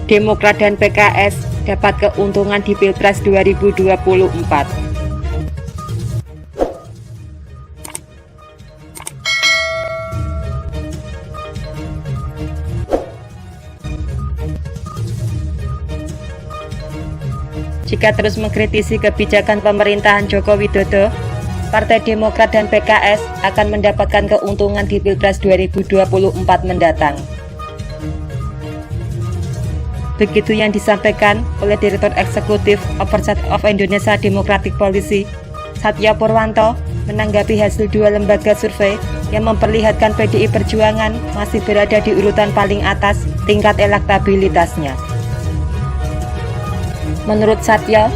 Demokrat dan PKS dapat keuntungan di Pilpres 2024. Jika terus mengkritisi kebijakan pemerintahan Joko Widodo, Partai Demokrat dan PKS akan mendapatkan keuntungan di Pilpres 2024 mendatang. Begitu yang disampaikan oleh Direktur Eksekutif Oversight of Indonesia Democratic Policy, Satya Purwanto, menanggapi hasil dua lembaga survei yang memperlihatkan PDI Perjuangan masih berada di urutan paling atas tingkat elektabilitasnya. Menurut Satya,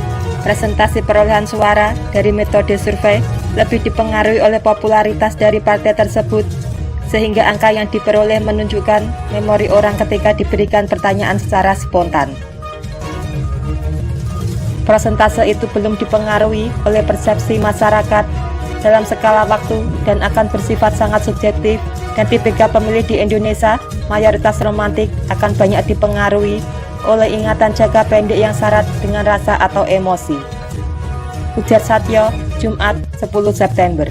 presentasi perolehan suara dari metode survei lebih dipengaruhi oleh popularitas dari partai tersebut, sehingga angka yang diperoleh menunjukkan memori orang ketika diberikan pertanyaan secara spontan. Persentase itu belum dipengaruhi oleh persepsi masyarakat dalam skala waktu dan akan bersifat sangat subjektif, dan tipikal pemilih di Indonesia mayoritas romantik akan banyak dipengaruhi oleh ingatan jangka pendek yang syarat dengan rasa atau emosi. Ujar Satya, Jumat 10 September.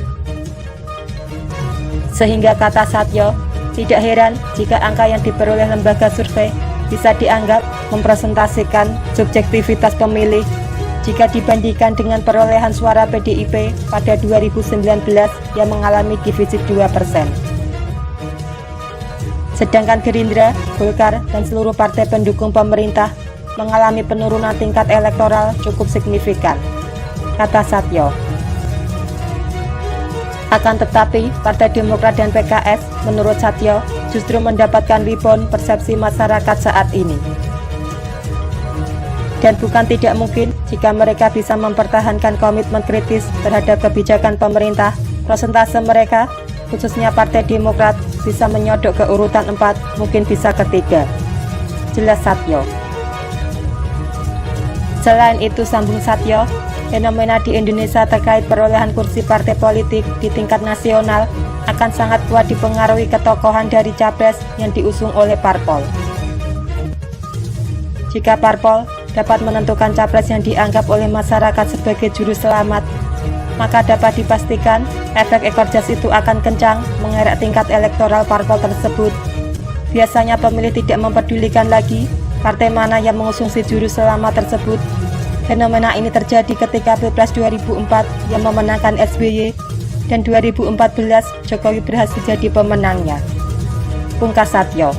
Sehingga kata Satya, tidak heran jika angka yang diperoleh lembaga survei bisa dianggap mempresentasikan subjektivitas pemilih jika dibandingkan dengan perolehan suara PDIP pada 2019 yang mengalami defisit 2%. Sedangkan Gerindra, Golkar, dan seluruh partai pendukung pemerintah mengalami penurunan tingkat elektoral cukup signifikan, kata Satya. Akan tetapi, Partai Demokrat dan PKS, menurut Satya, justru mendapatkan rebound persepsi masyarakat saat ini. Dan bukan tidak mungkin jika mereka bisa mempertahankan komitmen kritis terhadap kebijakan pemerintah, persentase mereka, khususnya Partai Demokrat, bisa menyodok ke urutan 4, mungkin bisa ketiga. Jelas Satya. Selain itu, sambung Satya, fenomena di Indonesia terkait perolehan kursi partai politik di tingkat nasional akan sangat kuat dipengaruhi ketokohan dari capres yang diusung oleh parpol. Jika parpol dapat menentukan capres yang dianggap oleh masyarakat sebagai juru selamat, maka dapat dipastikan efek ekor jas itu akan kencang mengerek tingkat elektoral parpol tersebut. Biasanya pemilih tidak mempedulikan lagi partai mana yang mengusung si juru selamat tersebut. Fenomena ini terjadi ketika Pilpres 2004 yang memenangkan SBY dan 2014 Jokowi berhasil jadi pemenangnya. Pungkas Satya.